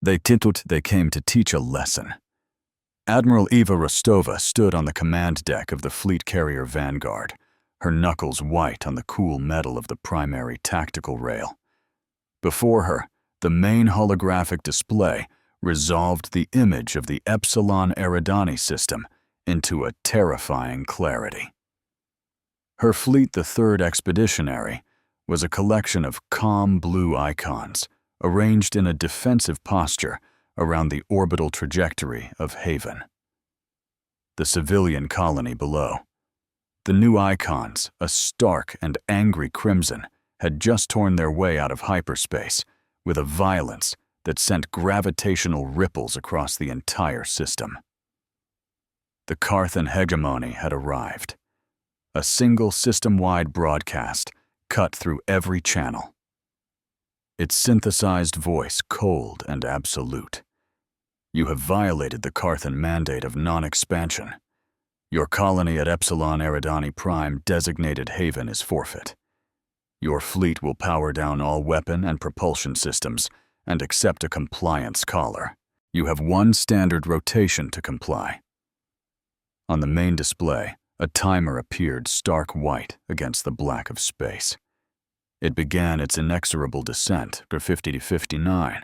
They came to teach a lesson. Admiral Eva Rostova stood on the command deck of the fleet carrier Vanguard, her knuckles white on the cool metal of the primary tactical rail. Before her, the main holographic display resolved the image of the Epsilon Eridani system into a terrifying clarity. Her fleet, the Third Expeditionary, was a collection of calm blue icons arranged in a defensive posture around the orbital trajectory of Haven. The civilian colony below. The new icons, a stark and angry crimson, had just torn their way out of hyperspace with a violence that sent gravitational ripples across the entire system. The Carthan hegemony had arrived. A single system-wide broadcast cut through every channel. Its synthesized voice cold and absolute. You have violated the Carthan mandate of non-expansion. Your colony at Epsilon Eridani Prime designated Haven is forfeit. Your fleet will power down all weapon and propulsion systems and accept a compliance collar. You have one standard rotation to comply. On the main display, a timer appeared stark white against the black of space. It began its inexorable descent for 50 to 59.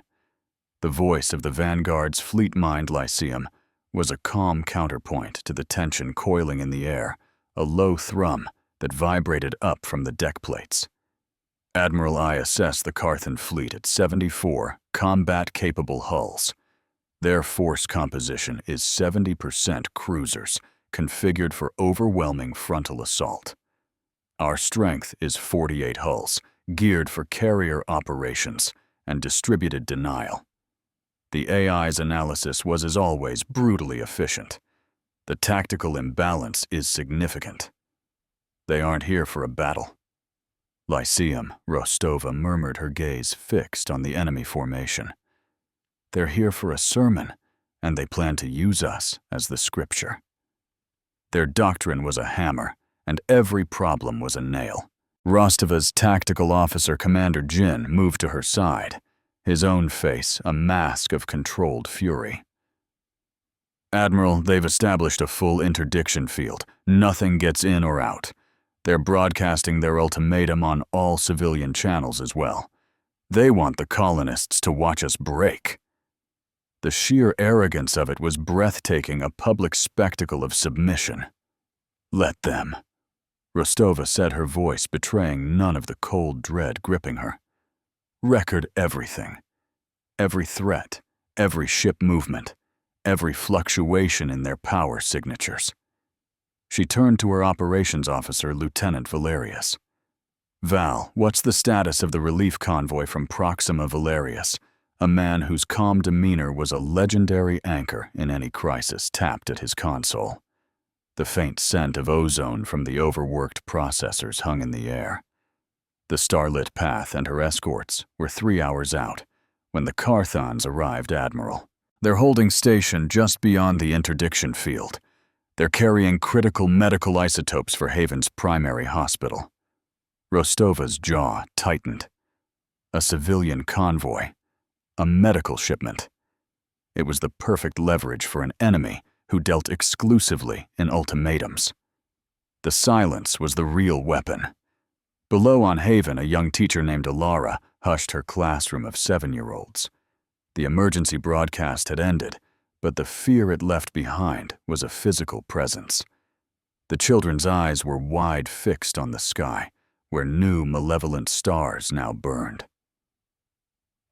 The voice of the Vanguard's Fleet Mind Lyceum was a calm counterpoint to the tension coiling in the air, a low thrum that vibrated up from the deck plates. Admiral I assessed the Carthan fleet at 74 combat-capable hulls. Their force composition is 70% cruisers, configured for overwhelming frontal assault. Our strength is 48 hulls, geared for carrier operations and distributed denial. The AI's analysis was, as always, brutally efficient. The tactical imbalance is significant. They aren't here for a battle. Lyceum, Rostova murmured, her gaze fixed on the enemy formation. They're here for a sermon, and they plan to use us as the scripture. Their doctrine was a hammer, and every problem was a nail. Rostova's tactical officer, Commander Jin, moved to her side, his own face a mask of controlled fury. Admiral, they've established a full interdiction field. Nothing gets in or out. They're broadcasting their ultimatum on all civilian channels as well. They want the colonists to watch us break. The sheer arrogance of it was breathtaking, a public spectacle of submission. Let them. Rostova said, her voice betraying none of the cold dread gripping her. Record everything. Every threat, every ship movement, every fluctuation in their power signatures. She turned to her operations officer, Lieutenant Valerius. Val, what's the status of the relief convoy from Proxima Valerius, a man whose calm demeanor was a legendary anchor in any crisis, tapped at his console. The faint scent of ozone from the overworked processors hung in the air. The starlit path and her escorts were 3 hours out when the Carthons arrived, Admiral. They're holding station just beyond the interdiction field. They're carrying critical medical isotopes for Haven's primary hospital. Rostova's jaw tightened. A civilian convoy. A medical shipment. It was the perfect leverage for an enemy who dealt exclusively in ultimatums. The silence was the real weapon. Below on Haven, a young teacher named Alara hushed her classroom of 7-year-olds. The emergency broadcast had ended, but the fear it left behind was a physical presence. The children's eyes were wide fixed on the sky, where new malevolent stars now burned.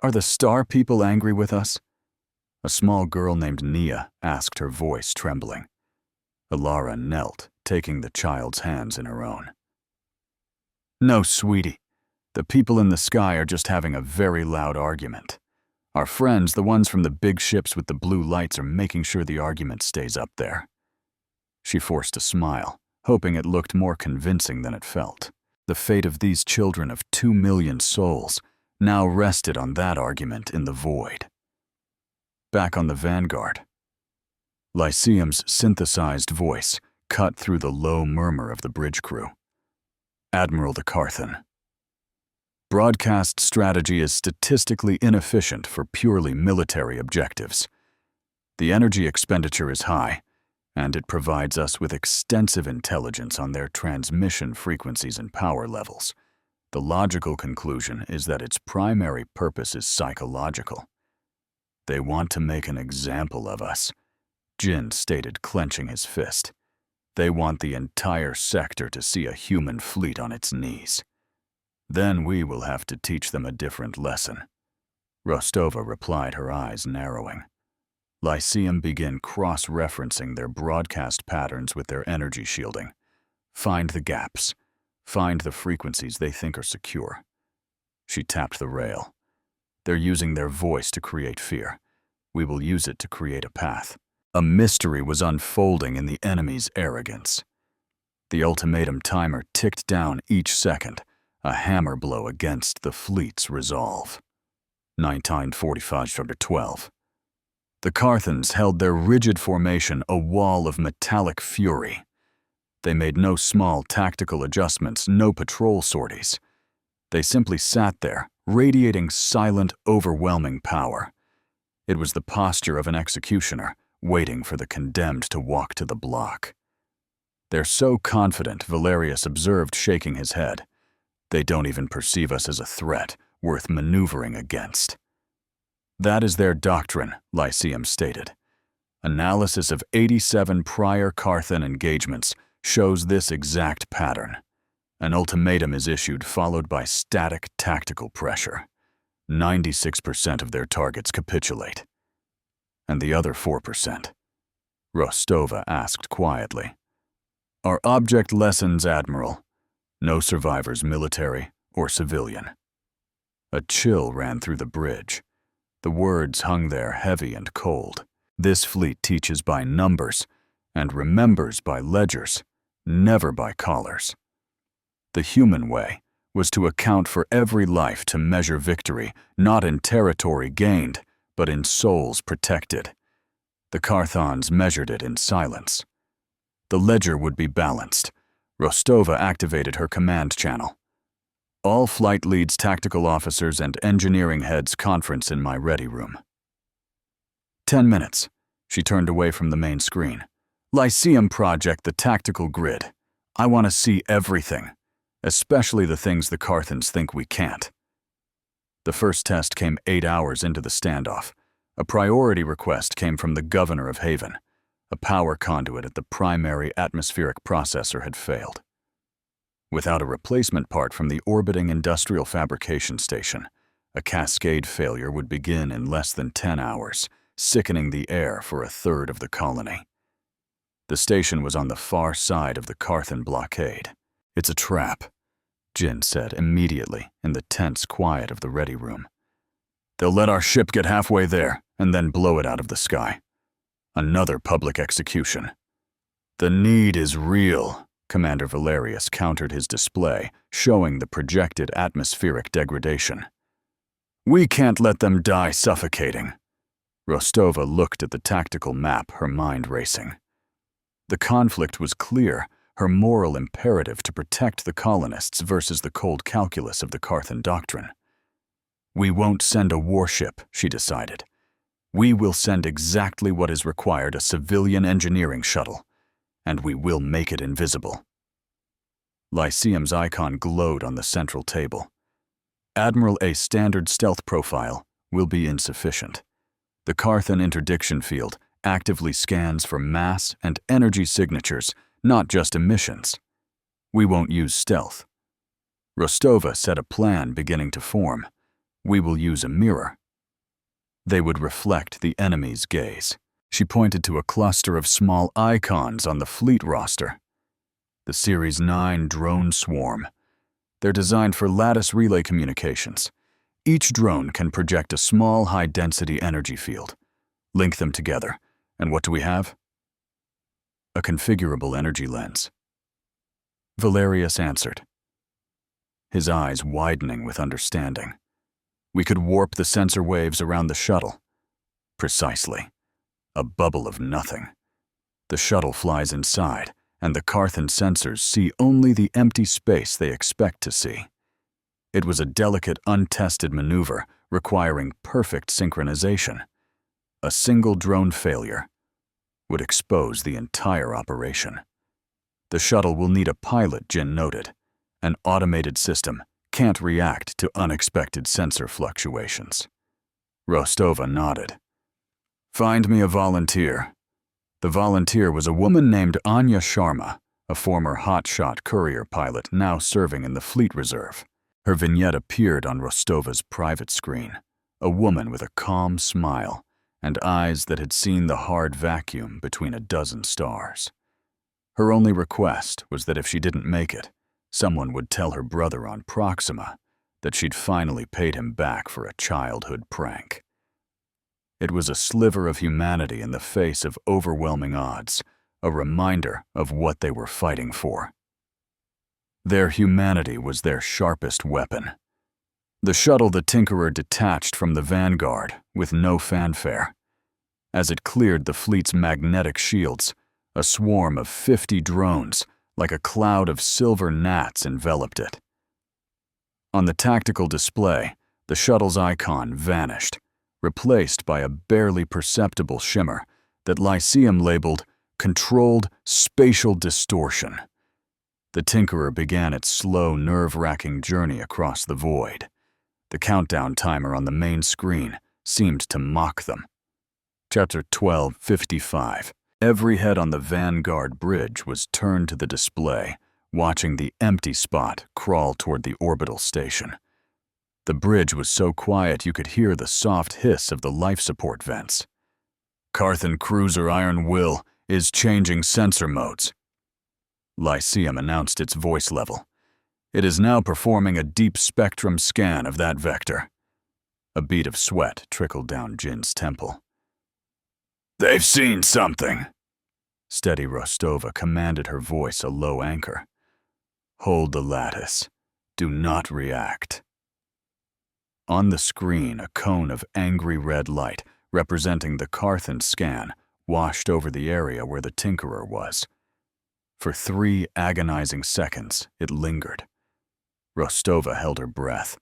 Are the star people angry with us? A small girl named Nia asked, her voice trembling. Alara knelt, taking the child's hands in her own. No, sweetie. The people in the sky are just having a very loud argument. Our friends, the ones from the big ships with the blue lights, are making sure the argument stays up there. She forced a smile, hoping it looked more convincing than it felt. The fate of these children of 2 million souls now rested on that argument in the void. Back on the Vanguard, Lyceum's synthesized voice cut through the low murmur of the bridge crew. Admiral the Carthan. Broadcast strategy is statistically inefficient for purely military objectives. The energy expenditure is high, and it provides us with extensive intelligence on their transmission frequencies and power levels. The logical conclusion is that its primary purpose is psychological. They want to make an example of us, Jin stated, clenching his fist. They want the entire sector to see a human fleet on its knees. Then we will have to teach them a different lesson. Rostova replied, her eyes narrowing. Lyceum began cross-referencing their broadcast patterns with their energy shielding. Find the gaps. Find the frequencies they think are secure. She tapped the rail. They're using their voice to create fear. We will use it to create a path. A mystery was unfolding in the enemy's arrogance. The ultimatum timer ticked down each second, a hammer blow against the fleet's resolve. 1945-12. The Carthans held their rigid formation a wall of metallic fury. They made no small tactical adjustments, no patrol sorties. They simply sat there, radiating silent, overwhelming power. It was the posture of an executioner, waiting for the condemned to walk to the block. They're so confident, Valerius observed, shaking his head. They don't even perceive us as a threat, worth maneuvering against. That is their doctrine, Lyceum stated. Analysis of 87 prior Carthan engagements shows this exact pattern. An ultimatum is issued, followed by static tactical pressure. 96% of their targets capitulate. And the other 4%? Rostova asked quietly. Our object lessons, Admiral. No survivors, military or civilian. A chill ran through the bridge. The words hung there heavy and cold. This fleet teaches by numbers and remembers by ledgers, never by collars. The human way was to account for every life, to measure victory, not in territory gained, but in souls protected. The Carthans measured it in silence. The ledger would be balanced. Rostova activated her command channel. All flight leads, tactical officers, and engineering heads conference in my ready room. 10 minutes. She turned away from the main screen. Lyceum Project, the tactical grid. I want to see everything, especially the things the Carthans think we can't. The first test came 8 hours into the standoff. A priority request came from the governor of Haven. A power conduit at the primary atmospheric processor had failed. Without a replacement part from the orbiting industrial fabrication station, a cascade failure would begin in less than 10 hours, sickening the air for a third of the colony. The station was on the far side of the Carthan blockade. It's a trap, Jin said immediately in the tense quiet of the ready room. They'll let our ship get halfway there and then blow it out of the sky. Another public execution. The need is real, Commander Valerius countered his display, showing the projected atmospheric degradation. We can't let them die suffocating. Rostova looked at the tactical map, her mind racing. The conflict was clear, her moral imperative to protect the colonists versus the cold calculus of the Carthan doctrine. We won't send a warship, she decided. We will send exactly what is required, a civilian engineering shuttle, and we will make it invisible. Lyceum's icon glowed on the central table. Admiral, a standard stealth profile will be insufficient. The Carthan interdiction field actively scans for mass and energy signatures, not just emissions. We won't use stealth. Rostova said, a plan beginning to form. We will use a mirror. They would reflect the enemy's gaze. She pointed to a cluster of small icons on the fleet roster. The Series 9 drone swarm. They're designed for lattice relay communications. Each drone can project a small high-density energy field. Link them together. And what do we have? A configurable energy lens. Valerius answered, his eyes widening with understanding. We could warp the sensor waves around the shuttle. Precisely. A bubble of nothing. The shuttle flies inside, and the Carthan sensors see only the empty space they expect to see. It was a delicate, untested maneuver requiring perfect synchronization. A single drone failure would expose the entire operation. The shuttle will need a pilot, Jin noted. An automated system can't react to unexpected sensor fluctuations. Rostova nodded. Find me a volunteer. The volunteer was a woman named Anya Sharma, a former hotshot courier pilot now serving in the Fleet Reserve. Her vignette appeared on Rostova's private screen, a woman with a calm smile and eyes that had seen the hard vacuum between a dozen stars. Her only request was that if she didn't make it, someone would tell her brother on Proxima that she'd finally paid him back for a childhood prank. It was a sliver of humanity in the face of overwhelming odds, a reminder of what they were fighting for. Their humanity was their sharpest weapon. The shuttle the Tinkerer detached from the Vanguard with no fanfare. As it cleared the fleet's magnetic shields, a swarm of 50 drones, like a cloud of silver gnats, enveloped it. On the tactical display, the shuttle's icon vanished, replaced by a barely perceptible shimmer that Lyceum labeled Controlled Spatial Distortion. The Tinkerer began its slow, nerve-wracking journey across the void. The countdown timer on the main screen seemed to mock them. Chapter 12:55. Every head on the Vanguard bridge was turned to the display, watching the empty spot crawl toward the orbital station. The bridge was so quiet you could hear the soft hiss of the life support vents. Carthan Cruiser Iron Will is changing sensor modes. Lyceum announced its voice level. It is now performing a deep spectrum scan of that vector. A bead of sweat trickled down Jin's temple. They've seen something. Steady Rostova commanded, her voice a low anchor. Hold the lattice. Do not react. On the screen, a cone of angry red light representing the Carthan scan washed over the area where the Tinkerer was. For 3 agonizing seconds, it lingered. Rostova held her breath.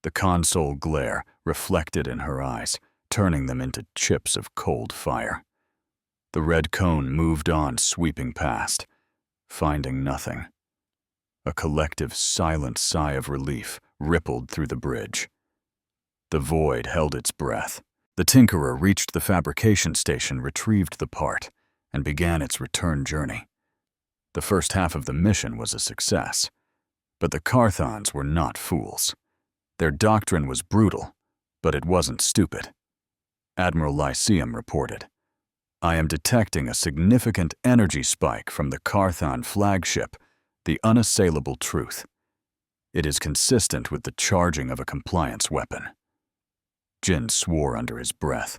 The console glare reflected in her eyes, turning them into chips of cold fire. The red cone moved on, sweeping past, finding nothing. A collective, silent sigh of relief rippled through the bridge. The void held its breath. The Tinkerer reached the fabrication station, retrieved the part, and began its return journey. The first half of the mission was a success, but the Carthons were not fools. Their doctrine was brutal, but it wasn't stupid. Admiral Lyceum reported, I am detecting a significant energy spike from the Carthon flagship, the unassailable truth. It is consistent with the charging of a compliance weapon. Jin swore under his breath.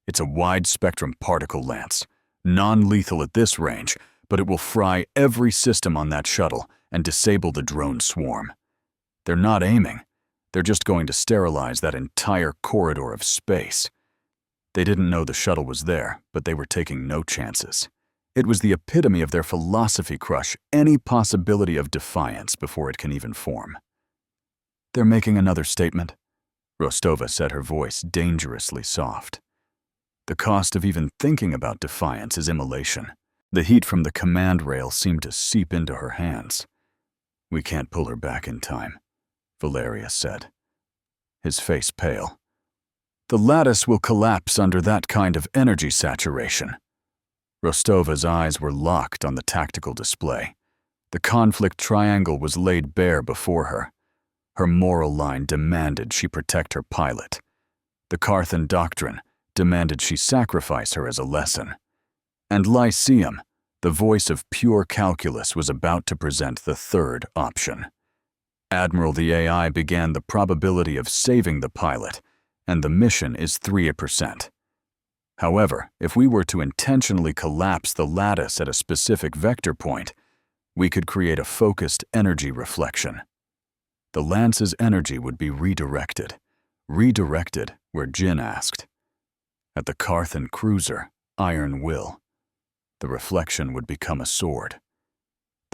It's a wide-spectrum particle lance, non-lethal at this range, but it will fry every system on that shuttle and disable the drone swarm. They're not aiming. They're just going to sterilize that entire corridor of space. They didn't know the shuttle was there, but they were taking no chances. It was the epitome of their philosophy: crush any possibility of defiance before it can even form. They're making another statement, Rostova said, her voice dangerously soft. The cost of even thinking about defiance is immolation. The heat from the command rail seemed to seep into her hands. We can't pull her back in time, Valerius said, his face pale. The lattice will collapse under that kind of energy saturation. Rostova's eyes were locked on the tactical display. The conflict triangle was laid bare before her. Her moral line demanded she protect her pilot. The Carthan doctrine demanded she sacrifice her as a lesson. And Lyceum, the voice of pure calculus, was about to present the third option. Admiral, the AI began the probability of saving the pilot, and the mission is 3%. However, if we were to intentionally collapse the lattice at a specific vector point, we could create a focused energy reflection. The lance's energy would be redirected where Jin asked. At the Carthan Cruiser, Iron Will. The reflection would become a sword.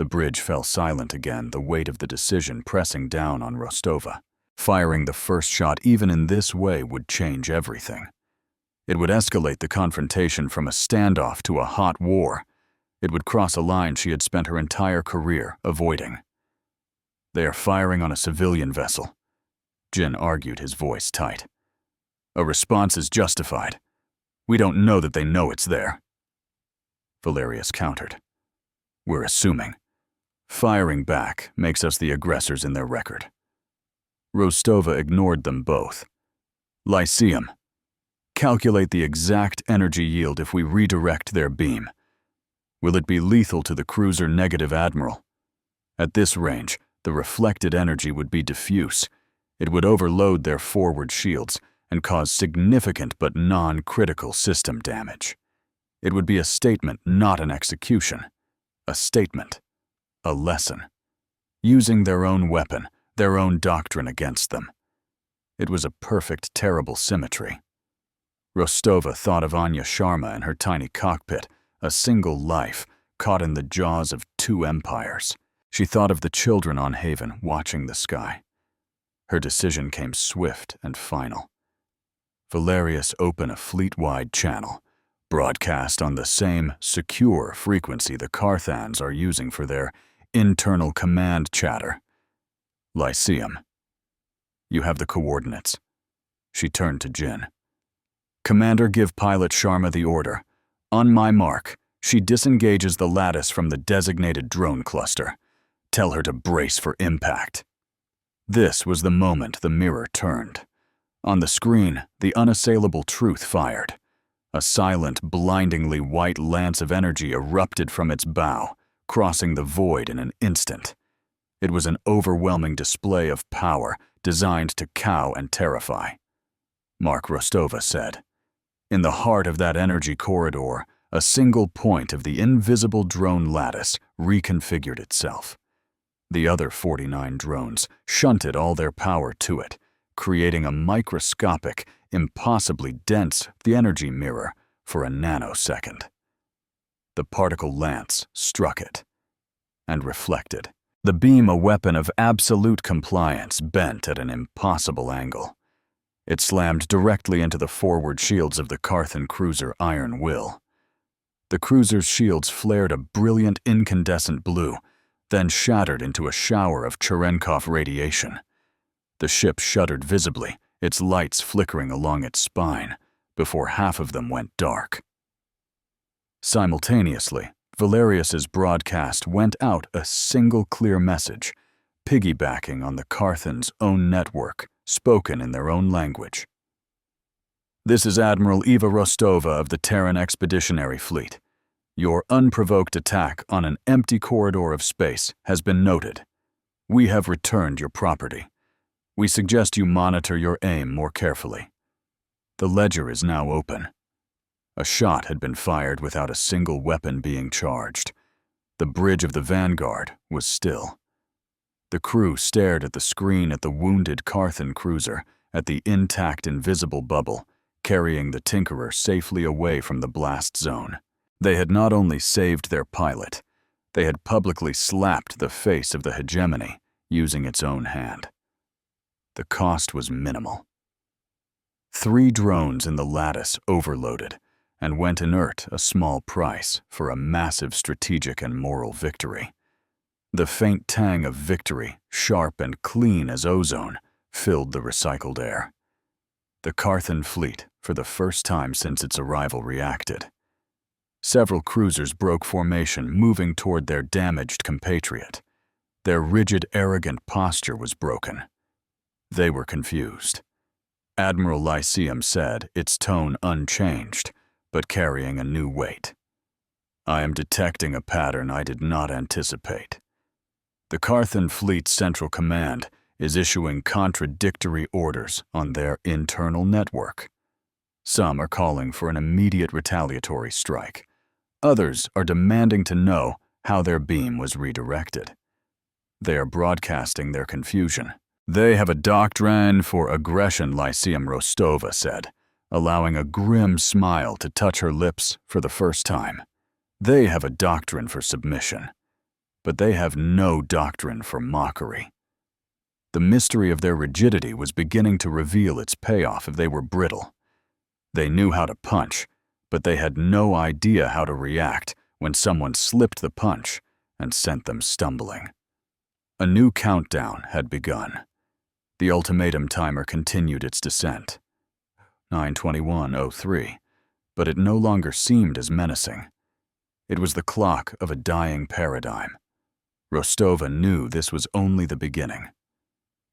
The bridge fell silent again, the weight of the decision pressing down on Rostova. Firing the first shot even in this way would change everything. It would escalate the confrontation from a standoff to a hot war. It would cross a line she had spent her entire career avoiding. They are firing on a civilian vessel. Jin argued, his voice tight. A response is justified. We don't know that they know it's there. Valerius countered. We're assuming. Firing back makes us the aggressors in their record. Rostova ignored them both. Lyceum. Calculate the exact energy yield if we redirect their beam. Will it be lethal to the cruiser Negative Admiral? At this range, the reflected energy would be diffuse. It would overload their forward shields and cause significant but non-critical system damage. It would be a statement, not an execution. A statement. A lesson. Using their own weapon, their own doctrine against them. It was a perfect, terrible symmetry. Rostova thought of Anya Sharma in her tiny cockpit, a single life, caught in the jaws of two empires. She thought of the children on Haven watching the sky. Her decision came swift and final. Valerius opened a fleet-wide channel, broadcast on the same secure frequency the Carthans are using for their internal command chatter. Lyceum. You have the coordinates. She turned to Jin. Commander, give pilot Sharma the order. On my mark, she disengages the lattice from the designated drone cluster. Tell her to brace for impact. This was the moment the mirror turned. On the screen, the unassailable truth fired. A silent, blindingly white lance of energy erupted from its bow, crossing the void in an instant. It was an overwhelming display of power designed to cow and terrify. Mark Rostova said. In the heart of that energy corridor, a single point of the invisible drone lattice reconfigured itself. The other 49 drones shunted all their power to it, creating a microscopic, impossibly dense energy mirror for a nanosecond. The particle lance struck it and reflected. The beam, a weapon of absolute compliance, bent at an impossible angle. It slammed directly into the forward shields of the Carthan cruiser Iron Will. The cruiser's shields flared a brilliant incandescent blue, then shattered into a shower of Cherenkov radiation. The ship shuddered visibly, its lights flickering along its spine, before half of them went dark. Simultaneously, Valerius's broadcast went out a single clear message, piggybacking on the Carthan's own network, spoken in their own language. This is Admiral Eva Rostova of the Terran Expeditionary Fleet. Your unprovoked attack on an empty corridor of space has been noted. We have returned your property. We suggest you monitor your aim more carefully. The ledger is now open. A shot had been fired without a single weapon being charged. The bridge of the Vanguard was still. The crew stared at the screen, at the wounded Carthan cruiser, at the intact invisible bubble, carrying the Tinkerer safely away from the blast zone. They had not only saved their pilot, they had publicly slapped the face of the hegemony using its own hand. The cost was minimal. 3 drones in the lattice overloaded and went inert, a small price for a massive strategic and moral victory. The faint tang of victory, sharp and clean as ozone, filled the recycled air. The Carthan fleet, for the first time since its arrival, reacted. Several cruisers broke formation, moving toward their damaged compatriot. Their rigid, arrogant posture was broken. They were confused. Admiral Lyceum said, its tone unchanged, but carrying a new weight. I am detecting a pattern I did not anticipate. The Carthan Fleet's Central Command is issuing contradictory orders on their internal network. Some are calling for an immediate retaliatory strike. Others are demanding to know how their beam was redirected. They are broadcasting their confusion. They have a doctrine for aggression, Lyceum Rostova said, allowing a grim smile to touch her lips for the first time. They have a doctrine for submission. but they have no doctrine for mockery. The mystery of their rigidity was beginning to reveal its payoff if they were brittle. They knew how to punch, but they had no idea how to react when someone slipped the punch and sent them stumbling. A new countdown had begun. The ultimatum timer continued its descent. 9:21:03, but it no longer seemed as menacing. It was the clock of a dying paradigm. Rostova knew this was only the beginning.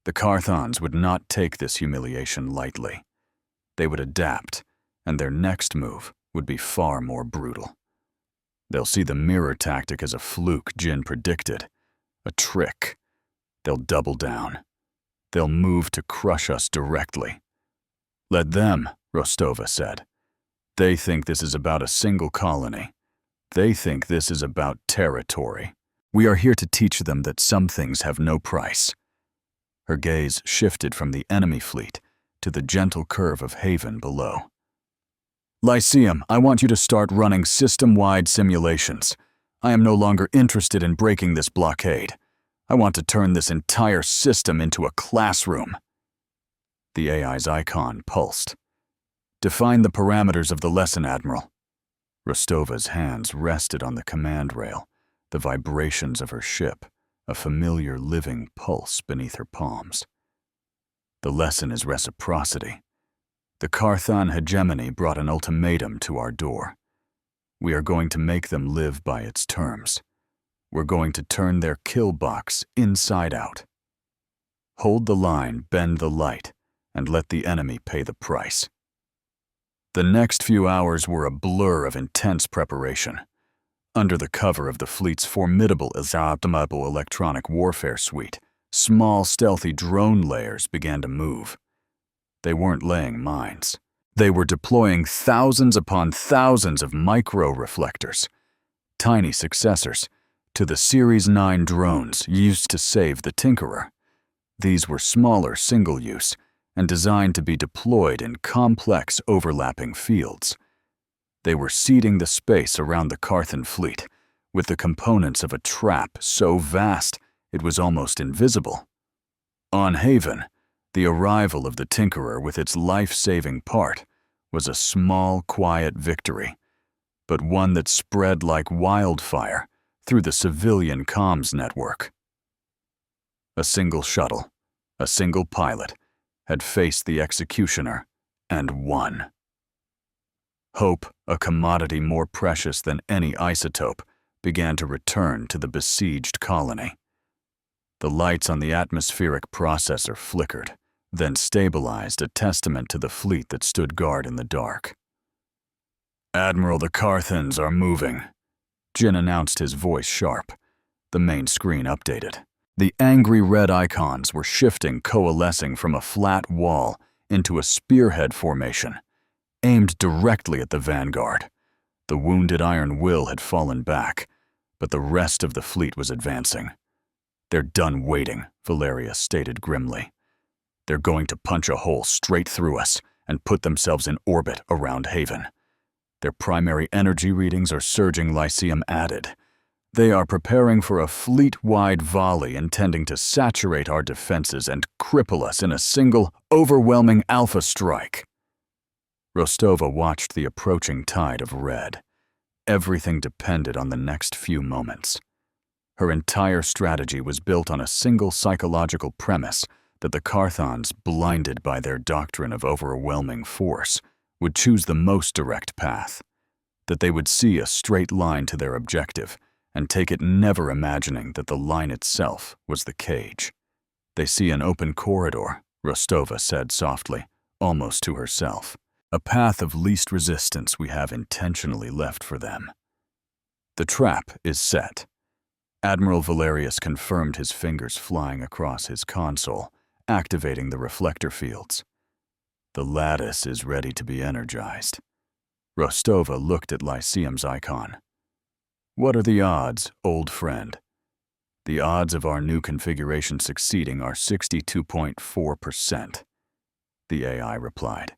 The Carthons would not take this humiliation lightly. They would adapt, and their next move would be far more brutal. They'll see the mirror tactic as a fluke Jin predicted, a trick. They'll double down. They'll move to crush us directly. Let them, Rostova said. They think this is about a single colony. They think this is about territory. We are here to teach them that some things have no price. Her gaze shifted from the enemy fleet to the gentle curve of haven below. Lyceum, I want you to start running system-wide simulations. I am no longer interested in breaking this blockade. I want to turn this entire system into a classroom. The AI's icon pulsed. Define the parameters of the lesson, Admiral. Rostova's hands rested on the command rail, the vibrations of her ship, a familiar living pulse beneath her palms. The lesson is reciprocity. The Carthon hegemony brought an ultimatum to our door. We are going to make them live by its terms. We're going to turn their kill box inside out. Hold the line, bend the light, and let the enemy pay the price. The next few hours were a blur of intense preparation. Under the cover of the fleet's formidable optimable electronic warfare suite, small stealthy drone layers began to move. They weren't laying mines. They were deploying thousands upon thousands of micro-reflectors, tiny successors, to the Series 9 drones used to save the Tinkerer. These were smaller single-use and designed to be deployed in complex overlapping fields. They were seeding the space around the Carthan fleet with the components of a trap so vast it was almost invisible. On Haven, the arrival of the Tinkerer with its life-saving part was a small, quiet victory, but one that spread like wildfire through the civilian comms network. A single shuttle, a single pilot, had faced the executioner and won. Hope, a commodity more precious than any isotope, began to return to the besieged colony. The lights on the atmospheric processor flickered, then stabilized, a testament to the fleet that stood guard in the dark. Admiral, the Carthons are moving, Jin announced, his voice sharp. The main screen updated. The angry red icons were shifting, coalescing from a flat wall into a spearhead formation, aimed directly at the vanguard. The wounded Iron Will had fallen back, but the rest of the fleet was advancing. They're done waiting, Valeria stated grimly. They're going to punch a hole straight through us and put themselves in orbit around Haven. Their primary energy readings are surging, Lyceum added. They are preparing for a fleet-wide volley intending to saturate our defenses and cripple us in a single, overwhelming alpha strike. Rostova watched the approaching tide of red. Everything depended on the next few moments. Her entire strategy was built on a single psychological premise that the Carthons, blinded by their doctrine of overwhelming force, would choose the most direct path, that they would see a straight line to their objective and take it, never imagining that the line itself was the cage. They see an open corridor, Rostova said softly, almost to herself. A path of least resistance we have intentionally left for them. The trap is set. Admiral Valerius confirmed, his fingers flying across his console, activating the reflector fields. The lattice is ready to be energized. Rostova looked at Lyceum's icon. What are the odds, old friend? The odds of our new configuration succeeding are 62.4%, the AI replied.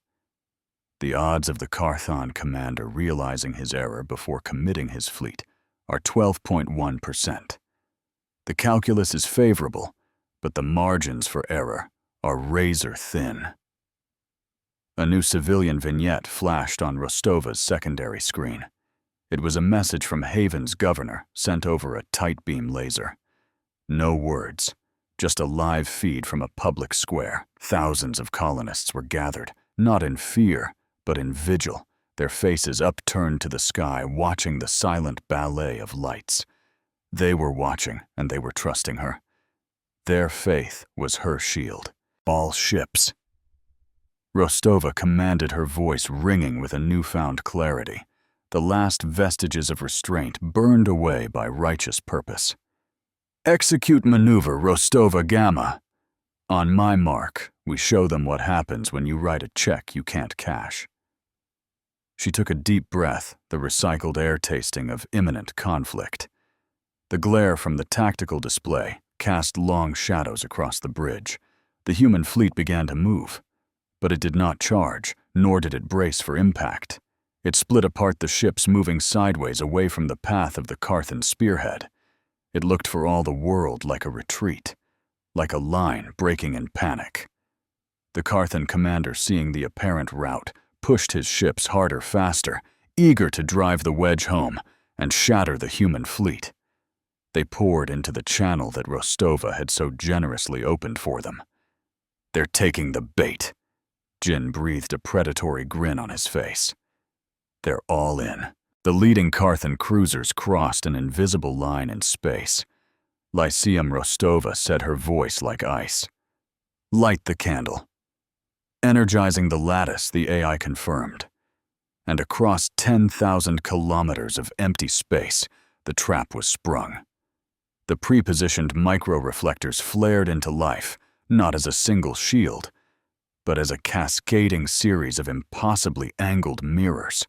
The odds of the Carthon commander realizing his error before committing his fleet are 12.1%. The calculus is favorable, but the margins for error are razor thin. A new civilian vignette flashed on Rostova's secondary screen. It was a message from Haven's governor sent over a tight beam laser. No words, just a live feed from a public square. Thousands of colonists were gathered, not in fear, but in vigil, their faces upturned to the sky, watching the silent ballet of lights. They were watching, and they were trusting her. Their faith was her shield. All ships. Rostova commanded, her voice ringing with a newfound clarity. The last vestiges of restraint burned away by righteous purpose. Execute maneuver Rostova Gamma. On my mark, we show them what happens when you write a check you can't cash. She took a deep breath, the recycled air tasting of imminent conflict. The glare from the tactical display cast long shadows across the bridge. The human fleet began to move, but it did not charge, nor did it brace for impact. It split apart, the ships moving sideways away from the path of the Carthan spearhead. It looked for all the world like a retreat, like a line breaking in panic. The Carthan commander, seeing the apparent rout, pushed his ships harder, faster, eager to drive the wedge home and shatter the human fleet. They poured into the channel that Rostova had so generously opened for them. They're taking the bait. Jin breathed a predatory grin on his face. They're all in. The leading Carthan cruisers crossed an invisible line in space. Lyceum Rostova said, her voice like ice. Light the candle. Energizing the lattice, the AI confirmed. And across 10,000 kilometers of empty space, the trap was sprung. The pre-positioned micro-reflectors flared into life, not as a single shield, but as a cascading series of impossibly angled mirrors.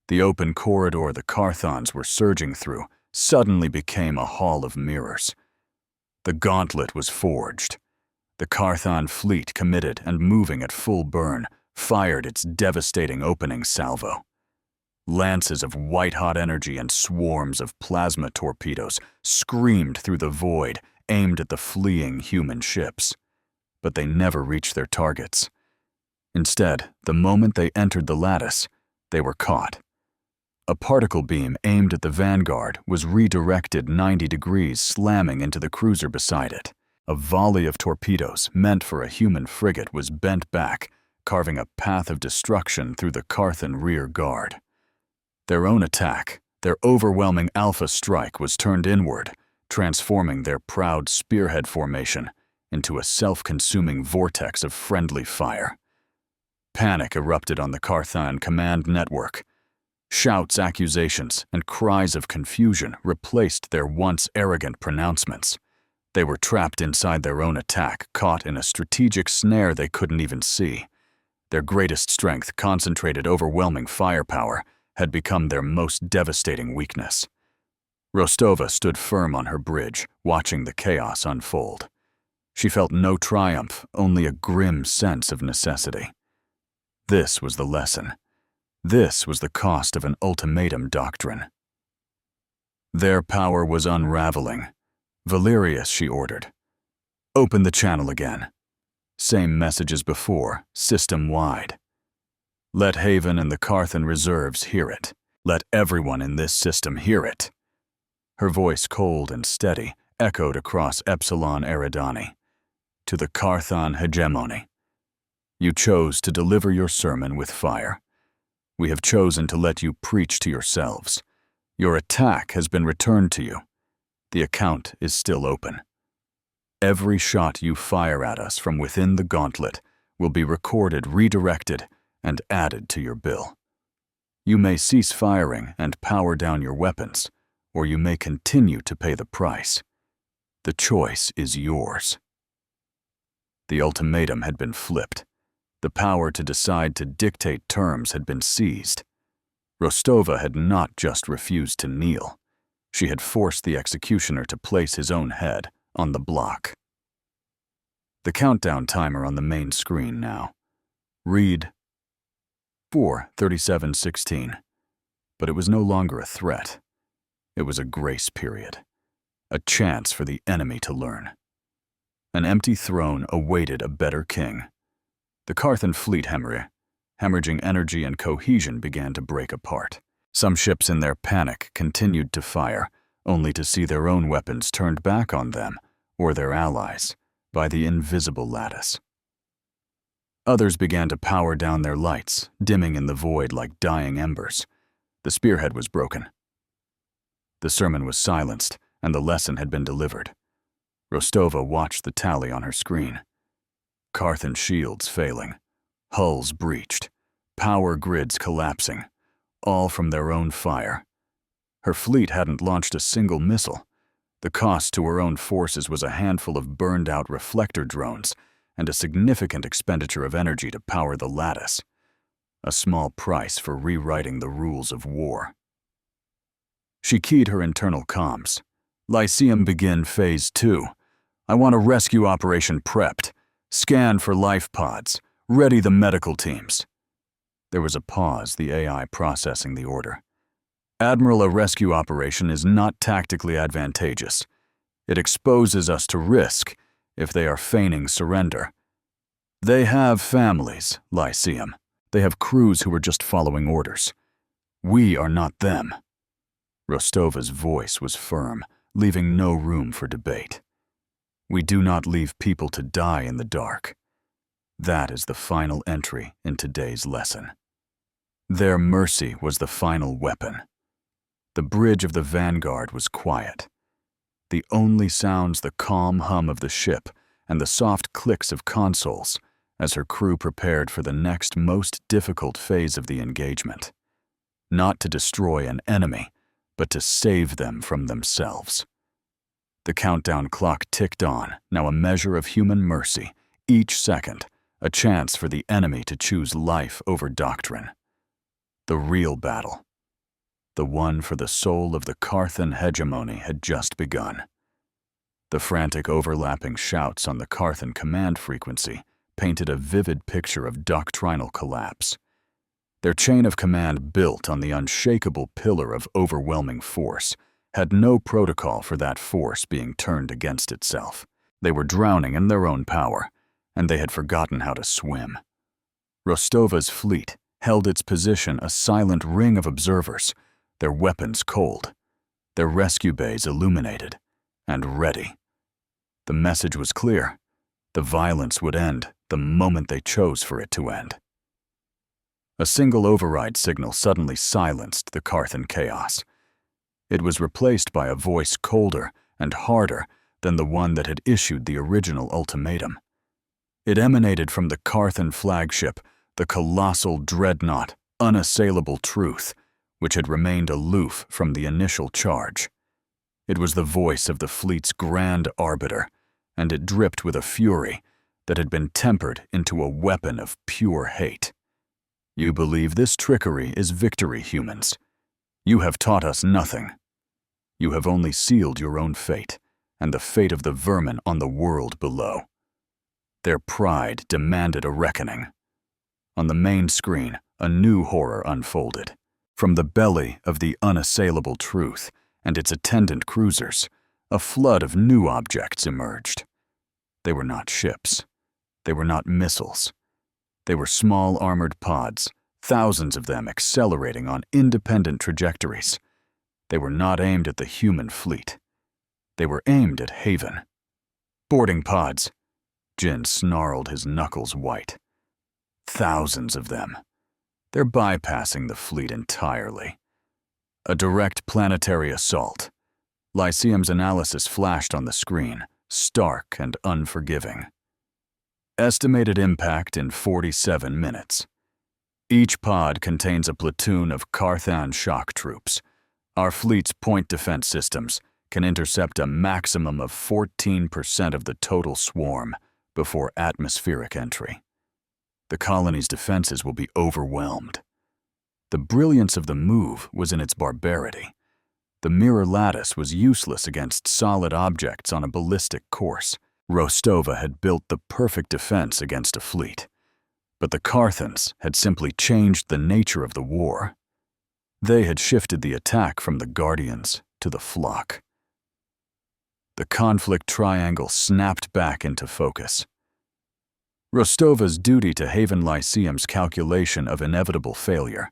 The open corridor the Carthons were surging through suddenly became a hall of mirrors. The gauntlet was forged. The Carthon fleet, committed and moving at full burn, fired its devastating opening salvo. Lances of white-hot energy and swarms of plasma torpedoes screamed through the void, aimed at the fleeing human ships. But they never reached their targets. Instead, the moment they entered the lattice, they were caught. A particle beam aimed at the Vanguard was redirected 90 degrees, slamming into the cruiser beside it. A volley of torpedoes, meant for a human frigate, was bent back, carving a path of destruction through the Carthan rear guard. Their own attack, their overwhelming alpha strike, was turned inward, transforming their proud spearhead formation into a self-consuming vortex of friendly fire. Panic erupted on the Carthan command network. Shouts, accusations, and cries of confusion replaced their once arrogant pronouncements. They were trapped inside their own attack, caught in a strategic snare they couldn't even see. Their greatest strength, concentrated, overwhelming firepower, had become their most devastating weakness. Rostova stood firm on her bridge, watching the chaos unfold. She felt no triumph, only a grim sense of necessity. This was the lesson. This was the cost of an ultimatum doctrine. Their power was unraveling. Valerius, she ordered. Open the channel again. Same message as before, system-wide. Let Haven and the Carthan reserves hear it. Let everyone in this system hear it. Her voice, cold and steady, echoed across Epsilon Eridani. To the Carthon hegemony. You chose to deliver your sermon with fire. We have chosen to let you preach to yourselves. Your attack has been returned to you. The account is still open. Every shot you fire at us from within the gauntlet will be recorded, redirected, and added to your bill. You may cease firing and power down your weapons, or you may continue to pay the price. The choice is yours. The ultimatum had been flipped. The power to decide, to dictate terms, had been seized. Rostova had not just refused to kneel. She had forced the executioner to place his own head on the block. The countdown timer on the main screen now. Read 4:37:16. But it was no longer a threat. It was a grace period. a chance for the enemy to learn. An empty throne awaited a better king. The Carthan fleet hemorrhaging energy and cohesion began to break apart. Some ships in their panic continued to fire, only to see their own weapons turned back on them, or their allies, by the invisible lattice. Others began to power down their lights, dimming in the void like dying embers. The spearhead was broken. The sermon was silenced, and the lesson had been delivered. Rostova watched the tally on her screen. Carthan shields failing, hulls breached, power grids collapsing, all from their own fire. Her fleet hadn't launched a single missile. The cost to her own forces was a handful of burned-out reflector drones and a significant expenditure of energy to power the lattice. A small price for rewriting the rules of war. She keyed her internal comms. Lyceum begin Phase 2. I want a rescue operation prepped. Scan for life pods. Ready the medical teams. There was a pause, the AI processing the order. Admiral, a rescue operation is not tactically advantageous. It exposes us to risk if they are feigning surrender. They have families, Lyceum. They have crews who are just following orders. We are not them. Rostova's voice was firm, leaving no room for debate. We do not leave people to die in the dark. That is the final entry in today's lesson. Their mercy was the final weapon. The bridge of the Vanguard was quiet. The only sounds the calm hum of the ship and the soft clicks of consoles as her crew prepared for the next most difficult phase of the engagement. Not to destroy an enemy, but to save them from themselves. The countdown clock ticked on, now a measure of human mercy, each second, a chance for the enemy to choose life over doctrine. The real battle, the one for the soul of the Carthan hegemony, had just begun. The frantic overlapping shouts on the Carthan command frequency painted a vivid picture of doctrinal collapse. Their chain of command, built on the unshakable pillar of overwhelming force, had no protocol for that force being turned against itself. They were drowning in their own power, and they had forgotten how to swim. Rostova's fleet held its position, a silent ring of observers, their weapons cold, their rescue bays illuminated and ready. The message was clear. The violence would end the moment they chose for it to end. A single override signal suddenly silenced the Carthan chaos. It was replaced by a voice colder and harder than the one that had issued the original ultimatum. It emanated from the Carthan flagship, the colossal dreadnought, unassailable truth, which had remained aloof from the initial charge. It was the voice of the fleet's grand arbiter, and it dripped with a fury that had been tempered into a weapon of pure hate. You believe this trickery is victory, humans. You have taught us nothing. You have only sealed your own fate, and the fate of the vermin on the world below. Their pride demanded a reckoning. On the main screen, a new horror unfolded. From the belly of the unassailable truth and its attendant cruisers, a flood of new objects emerged. They were not ships. They were not missiles. They were small armored pods, thousands of them accelerating on independent trajectories. They were not aimed at the human fleet. They were aimed at Haven. Boarding pods. Jin snarled, his knuckles white. Thousands of them. They're bypassing the fleet entirely. A direct planetary assault. Lyceum's analysis flashed on the screen, stark and unforgiving. Estimated impact in 47 minutes. Each pod contains a platoon of Carthan shock troops. Our fleet's point defense systems can intercept a maximum of 14% of the total swarm before atmospheric entry. The colony's defenses will be overwhelmed. The brilliance of the move was in its barbarity. The mirror lattice was useless against solid objects on a ballistic course. Rostova had built the perfect defense against a fleet. But the Carthans had simply changed the nature of the war. They had shifted the attack from the Guardians to the flock. The conflict triangle snapped back into focus. Rostova's duty to Haven Lyceum's calculation of inevitable failure,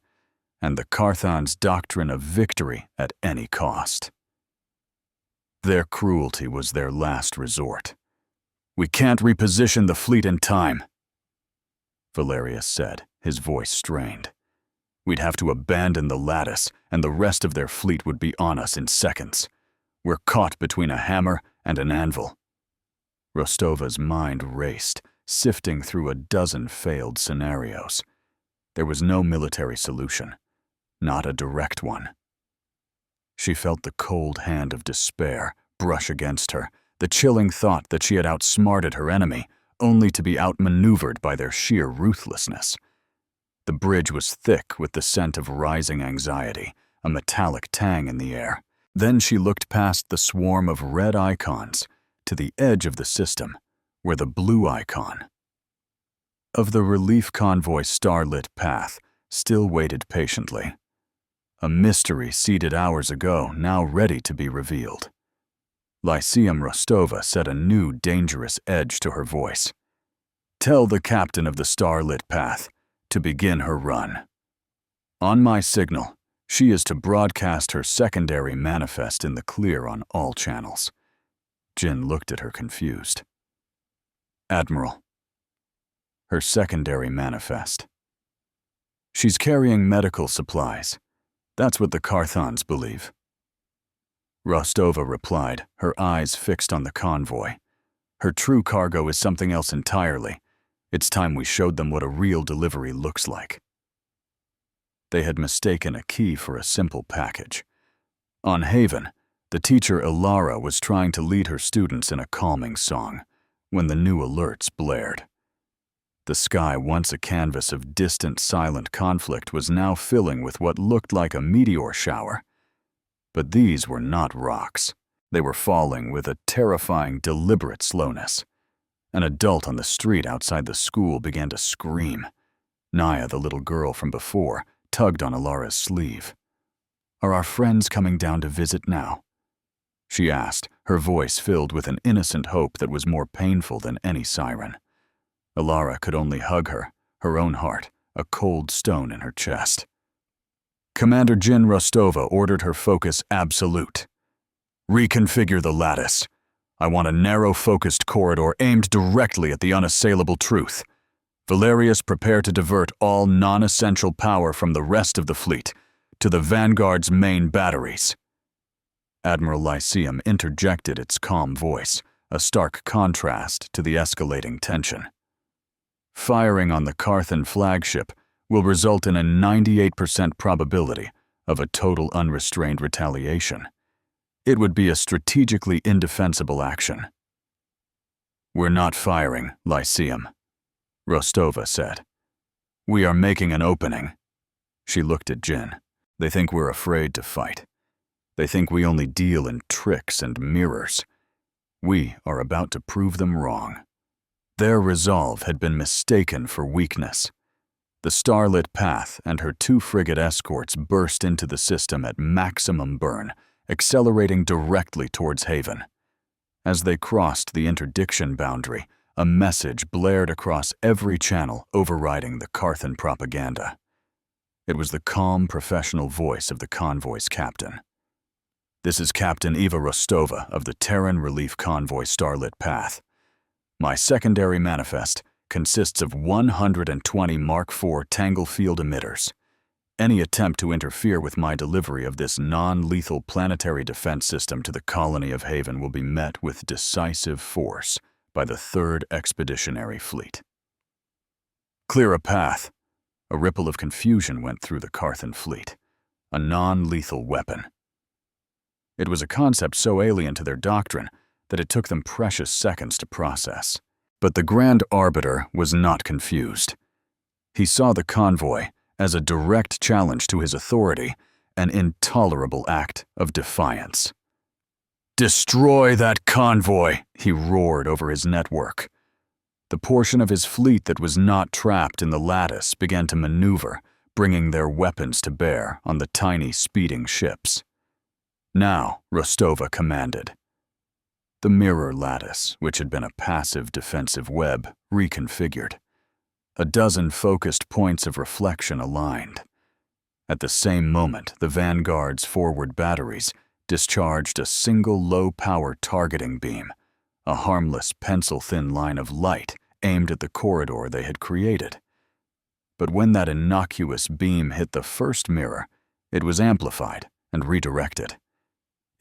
and the Carthon's doctrine of victory at any cost. Their cruelty was their last resort. "We can't reposition the fleet in time," Valerius said, his voice strained. "We'd have to abandon the lattice, and the rest of their fleet would be on us in seconds. We're caught between a hammer and an anvil." Rostova's mind raced, sifting through a dozen failed scenarios. There was no military solution, not a direct one. She felt the cold hand of despair brush against her, the chilling thought that she had outsmarted her enemy, only to be outmaneuvered by their sheer ruthlessness. The bridge was thick with the scent of rising anxiety, a metallic tang in the air. Then she looked past the swarm of red icons to the edge of the system, where the blue icon of the relief convoy starlit path still waited patiently. A mystery seeded hours ago, now ready to be revealed. Lyceum Rostova set a new dangerous edge to her voice. "Tell the captain of the starlit path to begin her run. On my signal, she is to broadcast her secondary manifest in the clear on all channels." Jin looked at her confused. "Admiral." "Her secondary manifest." "She's carrying medical supplies. That's what the Carthons believe." Rostova replied, her eyes fixed on the convoy. "Her true cargo is something else entirely. It's time we showed them what a real delivery looks like." They had mistaken a key for a simple package. On Haven, the teacher Ilara was trying to lead her students in a calming song when the new alerts blared. The sky, once a canvas of distant, silent conflict, was now filling with what looked like a meteor shower. But these were not rocks. They were falling with a terrifying, deliberate slowness. An adult on the street outside the school began to scream. Naya, the little girl from before, tugged on Ilara's sleeve. "Are our friends coming down to visit now?" she asked, her voice filled with an innocent hope that was more painful than any siren. Ilara could only hug her own heart, a cold stone in her chest. Commander Jin Rostova ordered her focus absolute. "Reconfigure the lattice. I want a narrow-focused corridor aimed directly at the unassailable truth. Valerius, prepare to divert all non-essential power from the rest of the fleet to the Vanguard's main batteries." Admiral Lyceum interjected its calm voice, a stark contrast to the escalating tension. "Firing on the Carthon flagship will result in a 98% probability of a total unrestrained retaliation. It would be a strategically indefensible action." "We're not firing, Lyceum," Rostova said. "We are making an opening." She looked at Jin. "They think we're afraid to fight. They think we only deal in tricks and mirrors. We are about to prove them wrong." Their resolve had been mistaken for weakness. The starlit path and her 2 frigate escorts burst into the system at maximum burn, accelerating directly towards Haven. As they crossed the interdiction boundary, a message blared across every channel, overriding the Carthon propaganda. It was the calm, professional voice of the convoy's captain. "This is Captain Eva Rostova of the Terran Relief Convoy Starlit Path. My secondary manifest consists of 120 Mark IV Tangle Field emitters. Any attempt to interfere with my delivery of this non-lethal planetary defense system to the colony of Haven will be met with decisive force by the 3rd Expeditionary Fleet." "Clear a path." A ripple of confusion went through the Carthon fleet. A non-lethal weapon. It was a concept so alien to their doctrine that it took them precious seconds to process. But the Grand Arbiter was not confused. He saw the convoy as a direct challenge to his authority, an intolerable act of defiance. "Destroy that convoy!" he roared over his network. The portion of his fleet that was not trapped in the lattice began to maneuver, bringing their weapons to bear on the tiny speeding ships. Now, Rostova commanded. The mirror lattice, which had been a passive defensive web, reconfigured. A dozen focused points of reflection aligned. At the same moment, the Vanguard's forward batteries discharged a single low-power targeting beam, a harmless pencil-thin line of light aimed at the corridor they had created. But when that innocuous beam hit the first mirror, it was amplified and redirected.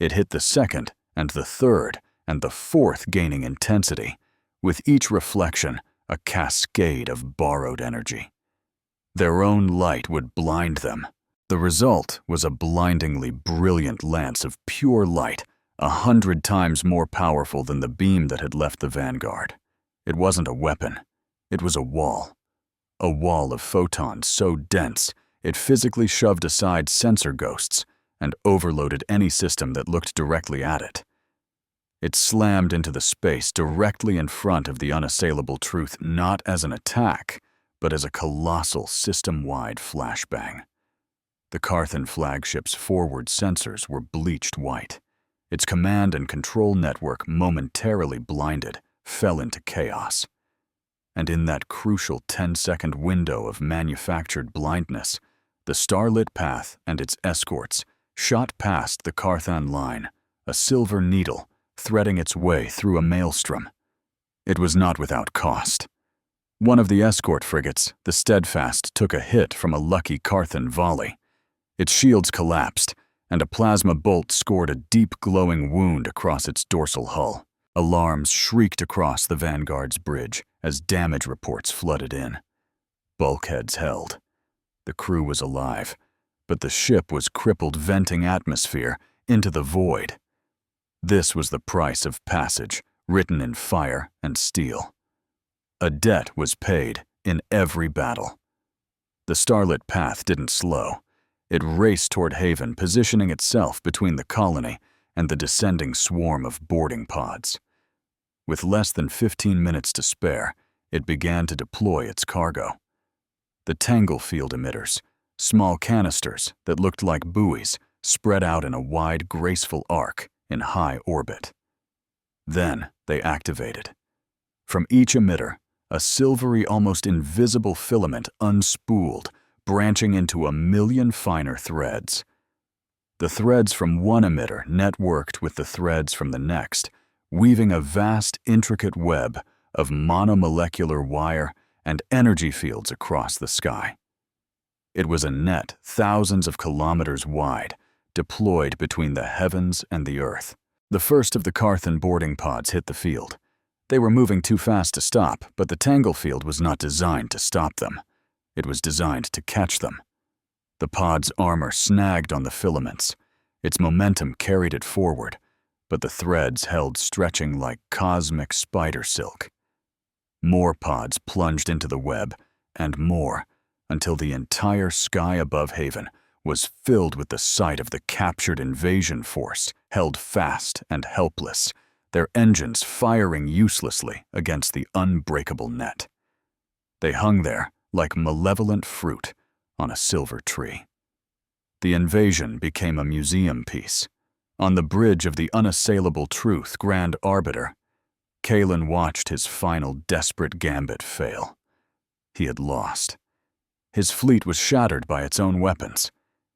It hit the second and the third and the fourth, gaining intensity, with each reflection a cascade of borrowed energy. Their own light would blind them. The result was a blindingly brilliant lance of pure light, 100 times more powerful than the beam that had left the Vanguard. It wasn't a weapon. It was a wall of photons so dense it physically shoved aside sensor ghosts and overloaded any system that looked directly at it. It slammed into the space directly in front of the unassailable truth, not as an attack, but as a colossal system-wide flashbang. The Carthan flagship's forward sensors were bleached white. Its command and control network, momentarily blinded, fell into chaos. And in that crucial 10-second window of manufactured blindness, the starlit path and its escorts shot past the Carthan line, a silver needle threading its way through a maelstrom. It was not without cost. One of the escort frigates, the Steadfast, took a hit from a lucky Carthan volley. Its shields collapsed, and a plasma bolt scored a deep glowing wound across its dorsal hull. Alarms shrieked across the Vanguard's bridge as damage reports flooded in. Bulkheads held. The crew was alive, but the ship was crippled, venting atmosphere into the void. This was the price of passage, written in fire and steel. A debt was paid in every battle. The starlit path didn't slow. It raced toward Haven, positioning itself between the colony and the descending swarm of boarding pods. With less than 15 minutes to spare, it began to deploy its cargo. The Tanglefield emitters, small canisters that looked like buoys, spread out in a wide, graceful arc in high orbit. Then they activated. From each emitter, a silvery, almost invisible filament unspooled, branching into 1,000,000 finer threads. The threads from one emitter networked with the threads from the next, weaving a vast, intricate web of monomolecular wire and energy fields across the sky. It was a net thousands of kilometers wide, deployed between the heavens and the earth. The first of the Carthan boarding pods hit the field. They were moving too fast to stop, but the Tanglefield was not designed to stop them. It was designed to catch them. The pod's armor snagged on the filaments. Its momentum carried it forward, but the threads held stretching like cosmic spider silk. More pods plunged into the web, and more, until the entire sky above Haven was filled with the sight of the captured invasion force, held fast and helpless, their engines firing uselessly against the unbreakable net. They hung there like malevolent fruit on a silver tree. The invasion became a museum piece. On the bridge of the unassailable truth, Grand Arbiter, Kalen watched his final desperate gambit fail. He had lost. His fleet was shattered by its own weapons.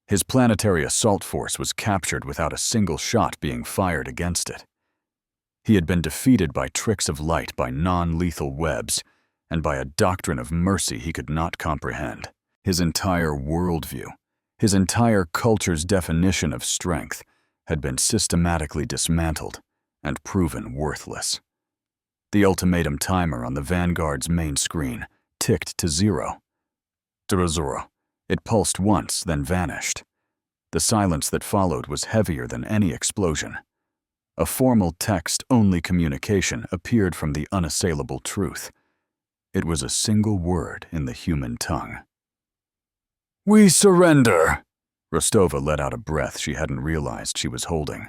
His planetary assault force was captured without a single shot being fired against it. He had been defeated by tricks of light, by non-lethal webs, and by a doctrine of mercy he could not comprehend. His entire worldview, his entire culture's definition of strength, had been systematically dismantled and proven worthless. The ultimatum timer on the Vanguard's main screen ticked to 0. 0. It pulsed once, then vanished. The silence that followed was heavier than any explosion. A formal text-only communication appeared from the unassailable truth. It was a single word in the human tongue. "We surrender!" Rostova let out a breath she hadn't realized she was holding.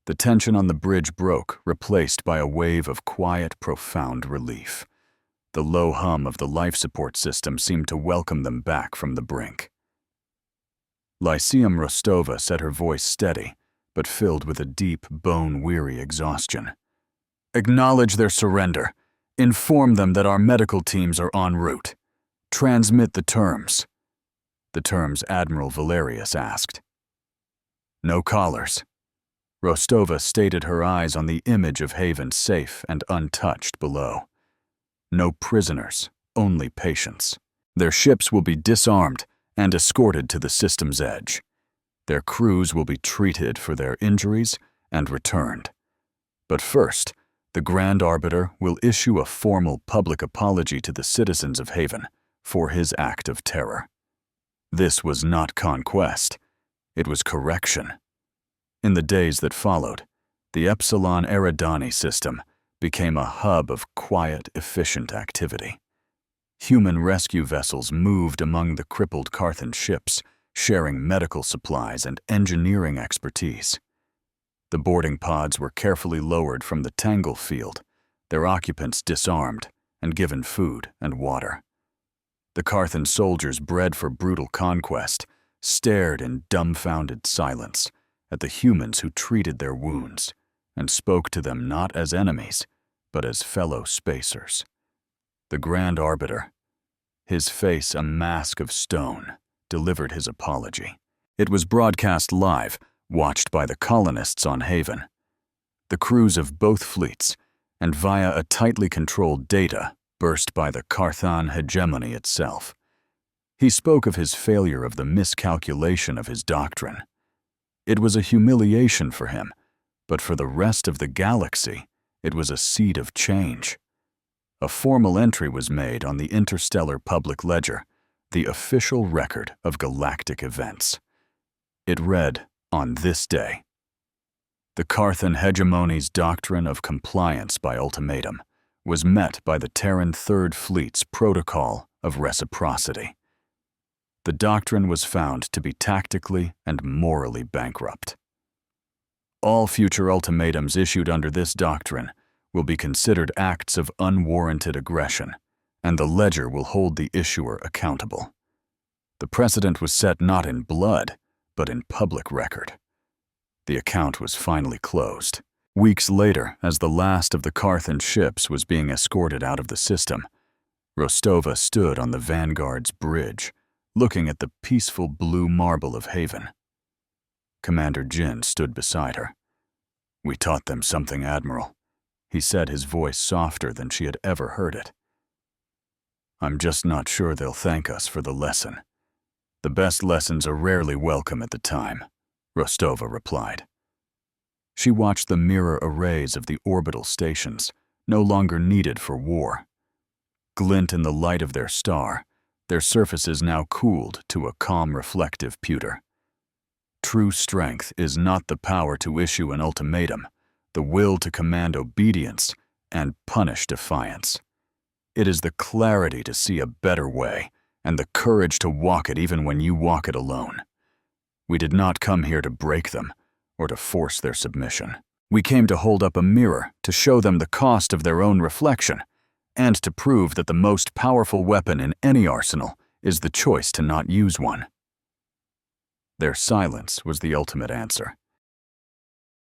The tension on the bridge broke, replaced by a wave of quiet, profound relief. The low hum of the life support system seemed to welcome them back from the brink. Lyceum Rostova said, her voice steady, but filled with a deep, bone-weary exhaustion. Acknowledge their surrender. Inform them that our medical teams are en route. Transmit the terms. The terms Admiral Valerius asked. No callers. Rostova stated, her eyes on the image of Haven safe and untouched below. No prisoners, only patients. Their ships will be disarmed and escorted to the system's edge. Their crews will be treated for their injuries and returned. But first, the Grand Arbiter will issue a formal public apology to the citizens of Haven for his act of terror. This was not conquest, it was correction. In the days that followed, the Epsilon Eridani system became a hub of quiet, efficient activity. Human rescue vessels moved among the crippled Carthan ships, sharing medical supplies and engineering expertise. The boarding pods were carefully lowered from the Tangle field, their occupants disarmed and given food and water. The Carthan soldiers, bred for brutal conquest, stared in dumbfounded silence at the humans who treated their wounds and spoke to them not as enemies, but as fellow spacers. The Grand Arbiter, his face a mask of stone, delivered his apology. It was broadcast live, watched by the colonists on Haven, the crews of both fleets, and via a tightly controlled data burst by the Carthan hegemony itself. He spoke of his failure, of the miscalculation of his doctrine. It was a humiliation for him, but for the rest of the galaxy, it was a seed of change. A formal entry was made on the Interstellar Public Ledger, the official record of galactic events. It read, on this day, the Carthan hegemony's doctrine of compliance by ultimatum was met by the Terran Third Fleet's protocol of reciprocity. The doctrine was found to be tactically and morally bankrupt. All future ultimatums issued under this doctrine will be considered acts of unwarranted aggression, and the Ledger will hold the issuer accountable. The precedent was set not in blood, but in public record. The account was finally closed. Weeks later, as the last of the Carthan ships was being escorted out of the system, Rostova stood on the Vanguard's bridge, looking at the peaceful blue marble of Haven. Commander Jin stood beside her. "We taught them something, Admiral," he said, his voice softer than she had ever heard it. "I'm just not sure they'll thank us for the lesson. The best lessons are rarely welcome at the time," Rostova replied. She watched the mirror arrays of the orbital stations, no longer needed for war, glint in the light of their star, their surfaces now cooled to a calm, reflective pewter. True strength is not the power to issue an ultimatum, the will to command obedience and punish defiance. It is the clarity to see a better way and the courage to walk it even when you walk it alone. We did not come here to break them or to force their submission. We came to hold up a mirror to show them the cost of their own reflection and to prove that the most powerful weapon in any arsenal is the choice to not use one. Their silence was the ultimate answer.